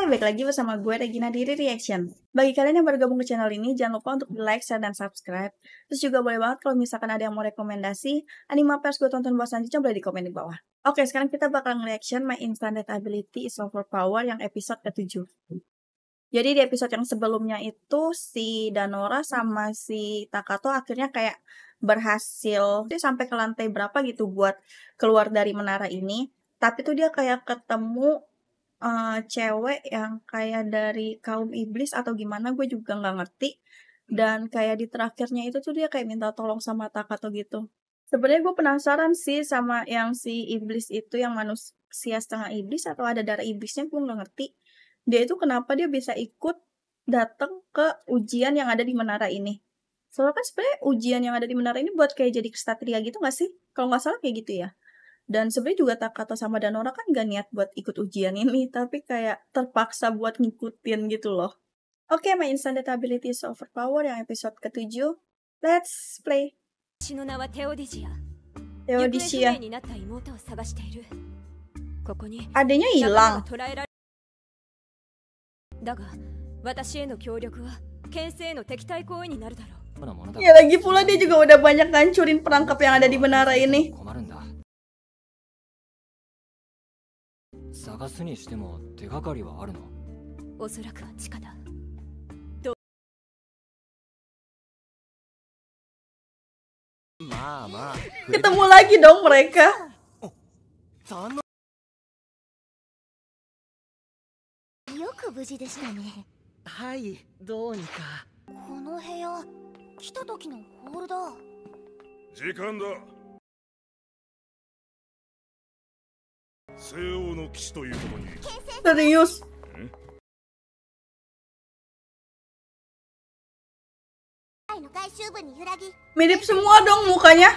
balik lagi bersama gue Regina di Reaction. Bagi kalian yang baru gabung ke channel ini, jangan lupa untuk di like, share, dan subscribe. Terus juga boleh banget kalau misalkan ada yang mau rekomendasi anime apa yang gue tonton buat selanjutnya, boleh di komen di bawah. Oke, sekarang kita bakal nge-reaction My Instant Death Ability is Overpower yang episode ke-7. Jadi di episode yang sebelumnya itu si Danora sama si Takato akhirnya kayak berhasil dia sampai ke lantai berapa gitu buat keluar dari menara ini. Tapi tuh dia kayak ketemu cewek yang kayak dari kaum iblis atau gimana gue juga nggak ngerti. Dan kayak di terakhirnya itu tuh dia kayak minta tolong sama Takato gitu. Sebenarnya gue penasaran sih sama yang si iblis itu yang manusia setengah iblis atau ada darah iblisnya, gue nggak ngerti. Dia itu kenapa dia bisa ikut datang ke ujian yang ada di menara ini. Soalnya kan sebenarnya ujian yang ada di menara ini buat kayak jadi kesatria gitu nggak sih? Kalau nggak salah kayak gitu ya. Dan sebenarnya juga Takato sama Danora kan gak niat buat ikut ujian ini, tapi kayak terpaksa buat ngikutin gitu loh. Oke, My Instant Death Ability is Overpower yang episode ke-7. Let's play. Theodisia. Adanya hilang. Ya lagi pula dia juga udah banyak ngancurin perangkap yang ada di menara ini. Ketemu lagi dong mereka. Serius. Mirip semua dong mukanya.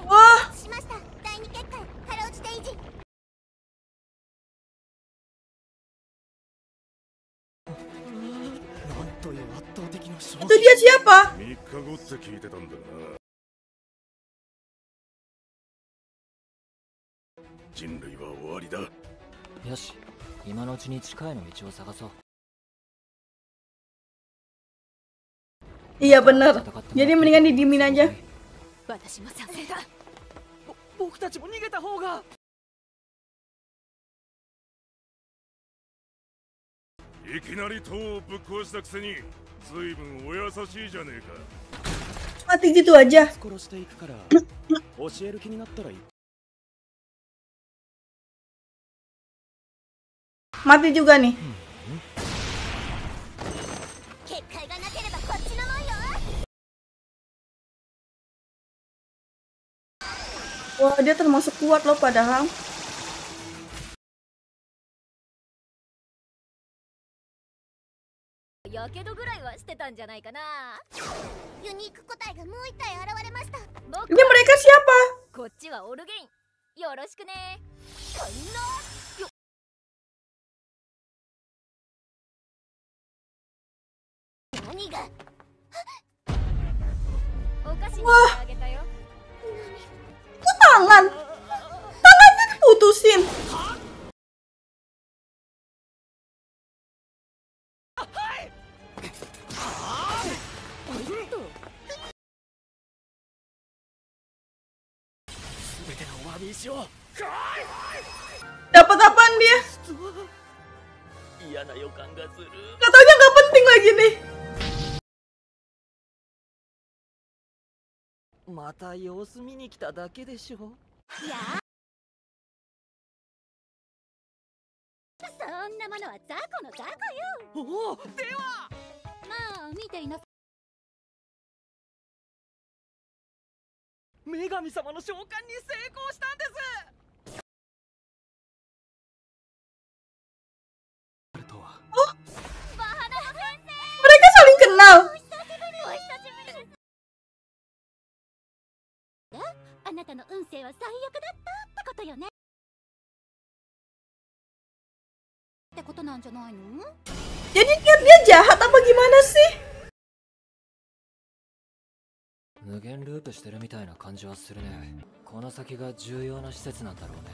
Wah. Itu dia siapa? Iya bener. Jadi mendingan didiemin aja. Mati gitu aja. Mati juga nih. Wah, dia termasuk kuat loh padahal. Ini mereka siapa? Wah, itu tangannya diputusin. Dapat apaan dia? Katanya nggak penting lagi nih. Oh, mereka saling kenal. Jadi dia jahat apa gimana sih? 無限ループしてるみたいな感じはするね。この先が重要な施設なんだろうね。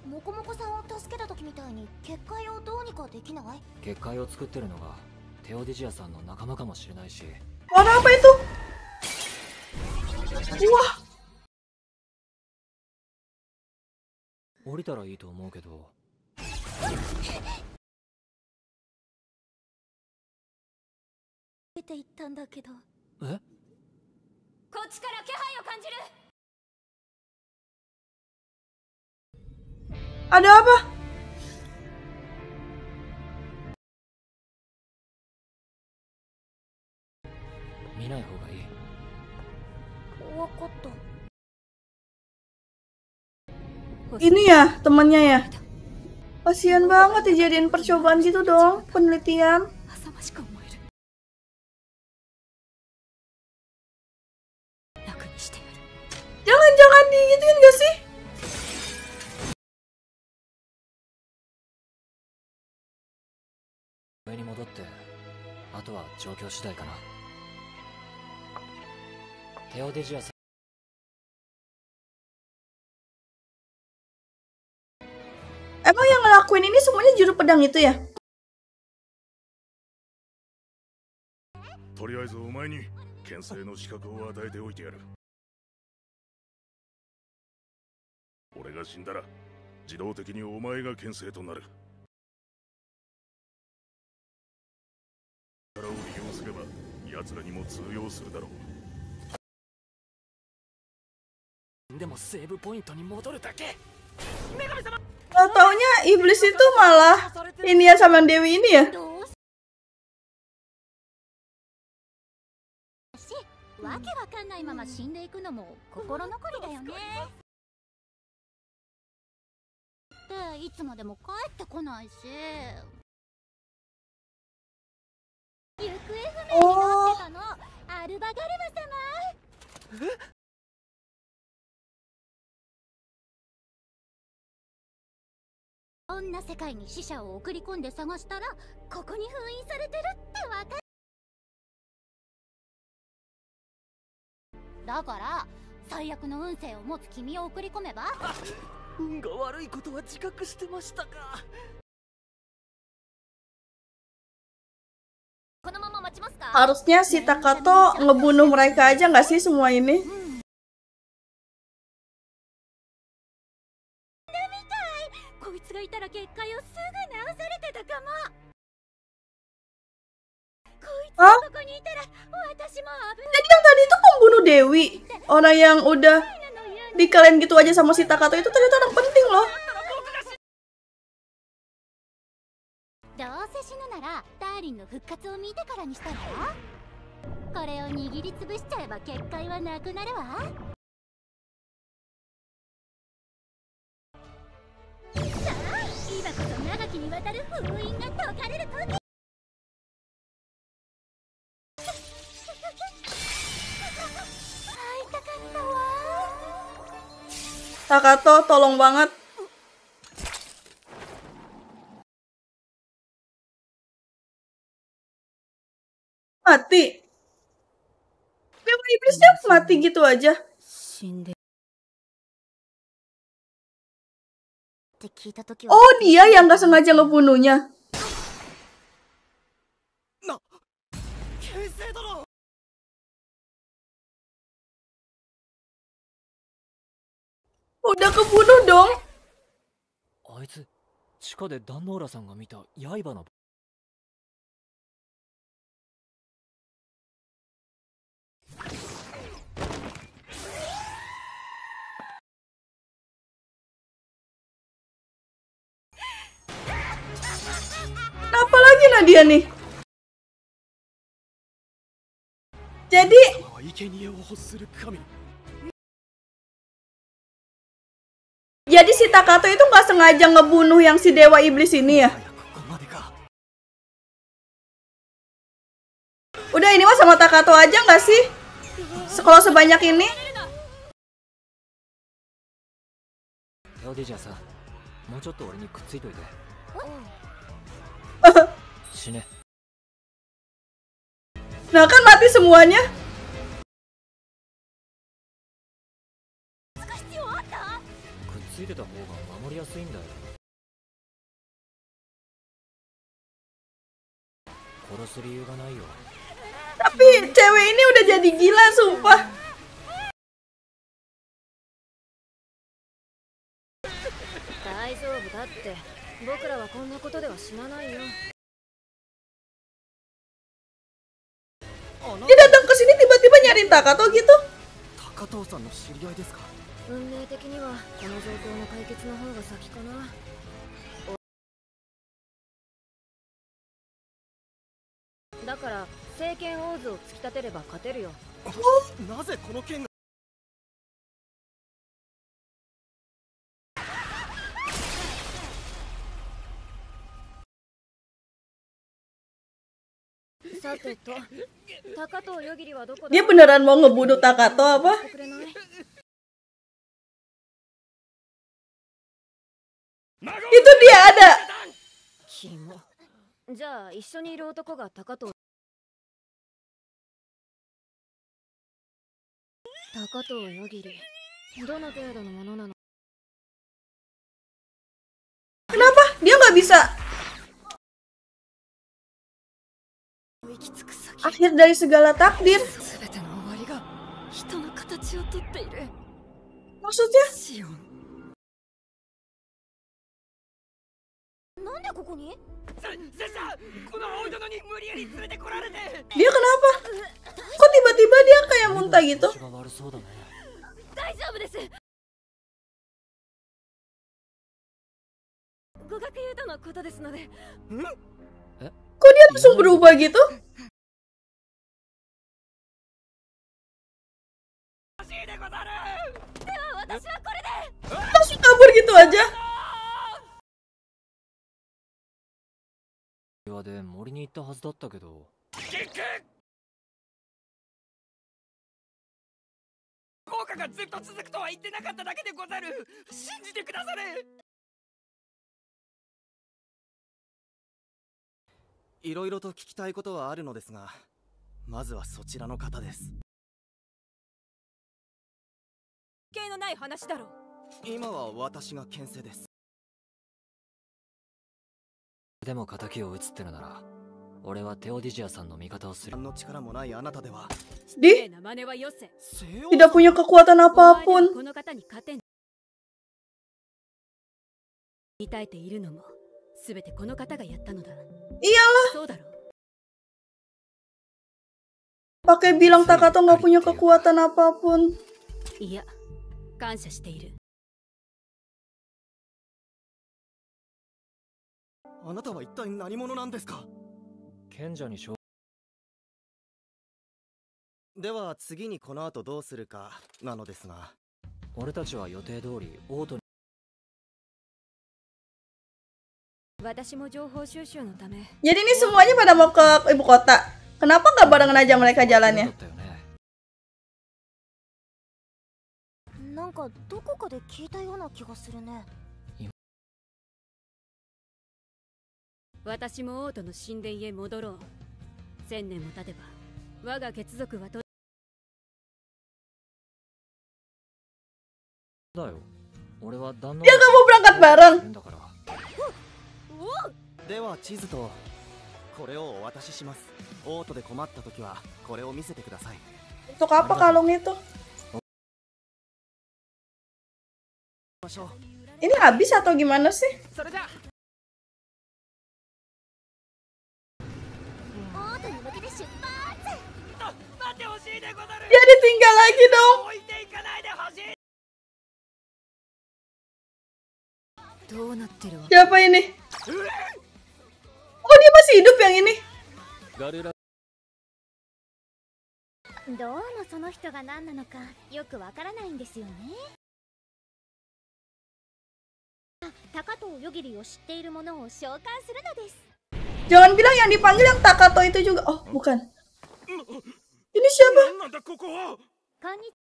モコモコさんを助けた時みたいに結界をどうにかできない？結界を作ってるのがテオディジアさんの仲間かもしれないし。 Warna apa itu? Wah, 降りたらいいと思うけど。出て行ったんだけど。え？こっちから気配を感じる。 ada apa? 見ない方がいい。わかった。 Ini ya temannya ya. Kasian banget dijadiin percobaan gitu dong, penelitian. Jangan digituin gak sih? Siniに戻って、あとは状況次第かな。テオデジアさん。 Emang yang ngelakuin ini semuanya juru pedang itu ya? とりあえずお前に牽制の資格を与えておいてやる。俺が死んだら自動的にお前が牽制となる。力を利用すれば奴らにも通用するだろう。でもセーブポイントに戻るだけ。 Taunya iblis itu malah ini ya sama Dewi ini ya? わけわかんないまま死んでいくのも心残りだよね。で、いつまでも帰ってこないし。行方不明になってたの、アルバガルム様。こんな世界に死者を送り込んで探したら、ここに封印されてるってわかる。 だから最悪の運勢を持つ君を送り込めば。運が悪いことは自覚してましたか。このまま待ちますか。 Harusnya si Takato ngebunuh mereka aja nggak sih semua ini? こいつがいたら結界をすぐ直されてたかも。こいつがここにいたら私も危ない。 Jadi yang tadi itu pembunuh Dewi, orang yang udah dikalahin gitu aja sama si Takato itu ternyata orang penting loh. どうせ死ぬならダーリンの復活を見てからにしたら。これを握りつぶしちゃえば結界はなくなるわ。さあ、今こそ長きにわたる封印が解かれる時。 Takato, tolong banget. Mati. Dewa iblisnya mati gitu aja. Oh, dia yang gak sengaja ngebunuhnya. Udah kebunuh dong. あいつ地下でダンノーラさんが見た刃の。 Kenapa lagi Nadia nih? Jadi si Takato itu nggak sengaja ngebunuh yang si dewa iblis ini ya? Udah ini mah sama Takato aja nggak sih? Kalau sebanyak ini? テオデジアさん、もうちょっと俺にくっついといて。死ね。Nah kan mati semuanya. 使う必要あった？くっついてた方が守りやすいんだよ。殺す理由がないよ。 Tapi cewek ini udah jadi gila sumpah. 大丈夫だって。僕らはこんなことでは死なないよ。 Dia datang ke sini tiba-tiba nyariin Takato gitu. 高藤さんの知り合いですか？運命的にはこの状況の解決の方が先かな。だから聖剣オーズを突き立てれば勝てるよ。なぜこの剣が？さてと、高藤よぎりはどこだ？ Dia beneran mau ngebunuh Takato apa? くれない？ Itu dia ada. キモ。じゃあ一緒にいる男が高藤。高藤よぎり。どの程度のものなの？ Kenapa? Dia nggak bisa. Akhir dari segala takdir. Maksudnya? なんでここに？ Dia kenapa? Kok tiba-tiba dia kayak muntah gitu? 口が悪そうだね。大丈夫です。語学友とのことですので。 Kok dia langsung berubah gitu? Langsung kabur gitu aja. 庭で森に行ったはずだったけど。効果がずっと続くとは言ってなかっただけでござる。信じてくだされ。いろいろと聞きたいことはあるのですが、まずはそちらの方です。系のない話だろう。今は私が牽制です。でも敵を撃つってのなら、俺はテオディジアさんの味方をする。何の力もないあなたでは。 Di 真似はよせ。 tidak punya kekuatan apapun. この方に勝てん。痛いているのもすべてこの方がやったのだ。 Iyalah. そうだろう。 Pakai bilang Takato nggak punya kekuatan apapun. いや、感謝している。 あなたは一体何者なんですか？賢者にしょ。では次にこの後どうするかなのですが。俺たちは予定通りオートに。 私も情報収集のため。 Jadi ini semuanya pada mau ke ibu kota. Kenapa nggak barengan aja mereka jalannya? なんかどこかで聞いたような気がするね。 私も王都の神殿へ戻ろう。1000年も経てば我が血族はと。だよ。俺は旦那。 Dia nggak mau berangkat bareng. だから。では地図とこれをお渡しします。オートで困った時はこれを見せてください。 Untuk apa kalung itu? Ini habis atau gimana sih? それじゃ。 オートに向けて出発。 待ってほしいでござる。 Dia ditinggal lagi dong. 置いていかないでほしい。 どうなってるわ。 Siapa ini? Oh dia masih hidup yang ini. ガルラ。どうもその人が何なのかよくわからないんですよね。高藤よぎりを知っている者を召喚するのです。 Jangan bilang yang dipanggil yang Takato itu juga. Oh bukan. Ini siapa? なんだここは。こんにち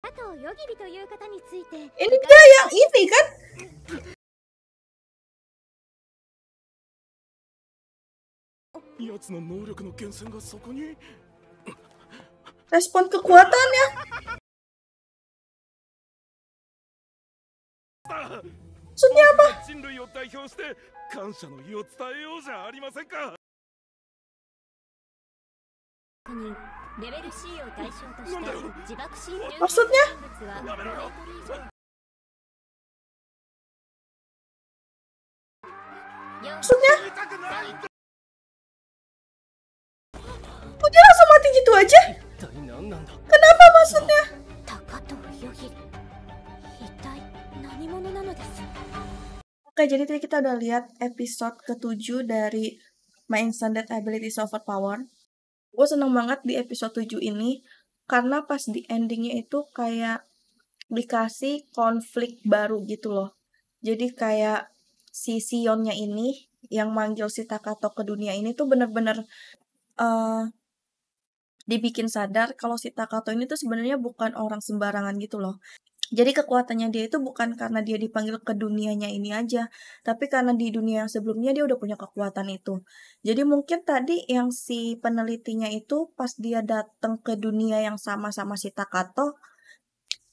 は。高藤よぎりという方について。 Ini dia yang ini kan? 奴の能力の源泉がそこに。 Respon kekuatannya. 人類を代表して感謝の意を伝えようじゃありませんか。レベル C を対象として自爆心流 Maksudnya? 物は5メートル以上。Maksudnya? Kok dia langsung mati gitu aja? 一体何なんだ。 Kenapa maksudnya? 高藤よぎ一体何者なのです。 Oke, jadi tadi kita udah lihat episode ke-7 dari My Instant Abilities Overpower. Gue seneng banget di episode 7 ini karena pas di endingnya itu kayak dikasih konflik baru gitu loh. Jadi kayak si Sionnya ini yang manggil si Takato ke dunia ini tuh bener-bener dibikin sadar kalau si Takato ini tuh sebenarnya bukan orang sembarangan gitu loh. Jadi kekuatannya dia itu bukan karena dia dipanggil ke dunianya ini aja, tapi karena di dunia yang sebelumnya dia udah punya kekuatan itu. Jadi mungkin tadi yang si penelitinya itu pas dia datang ke dunia yang sama-sama si Takato,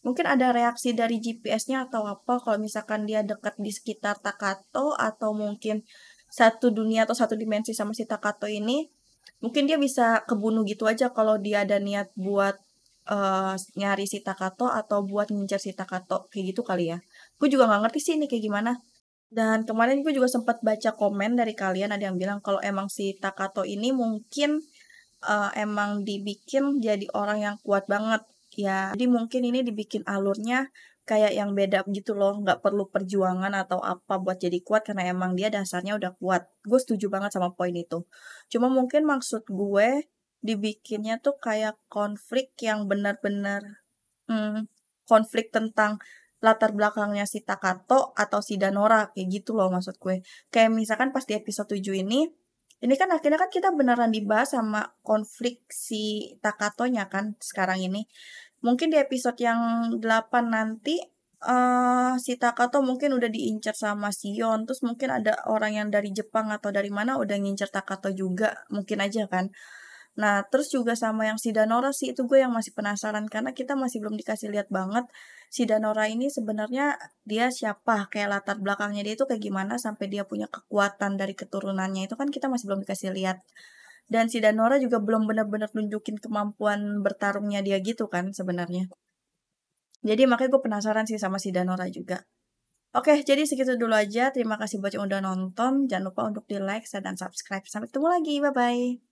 mungkin ada reaksi dari GPS-nya atau apa kalau misalkan dia dekat di sekitar Takato atau mungkin satu dunia atau satu dimensi sama si Takato ini, mungkin dia bisa kebunuh gitu aja kalau dia ada niat buat nyari si Takato atau buat ngincer si Takato kayak gitu kali ya. Gue juga nggak ngerti sih ini kayak gimana. Dan kemarin gue juga sempat baca komen dari kalian, ada yang bilang kalau emang si Takato ini mungkin emang dibikin jadi orang yang kuat banget ya. Jadi mungkin ini dibikin alurnya kayak yang beda gitu loh, nggak perlu perjuangan atau apa buat jadi kuat karena emang dia dasarnya udah kuat. Gue setuju banget sama poin itu. Cuma mungkin maksud gue dibikinnya tuh kayak konflik yang benar-benar konflik tentang latar belakangnya si Takato atau si Danora kayak gitu loh maksud gue. Kayak misalkan pas di episode 7 ini kan akhirnya kan kita beneran dibahas sama konflik si Takatonya kan sekarang ini. Mungkin di episode yang 8 nanti si Takato mungkin udah diincar sama Sion, terus mungkin ada orang yang dari Jepang atau dari mana udah ngincar Takato juga, mungkin aja kan. Nah, terus juga sama yang si Danora sih, itu gue yang masih penasaran karena kita masih belum dikasih lihat banget si Danora ini sebenarnya dia siapa, kayak latar belakangnya dia itu kayak gimana sampai dia punya kekuatan dari keturunannya itu kan kita masih belum dikasih lihat. Dan si Danora juga belum benar-benar nunjukin kemampuan bertarungnya dia gitu kan sebenarnya. Jadi makanya gue penasaran sih sama si Danora juga. Oke, jadi segitu dulu aja. Terima kasih buat yang udah nonton. Jangan lupa untuk di like, share, dan subscribe. Sampai ketemu lagi. Bye-bye.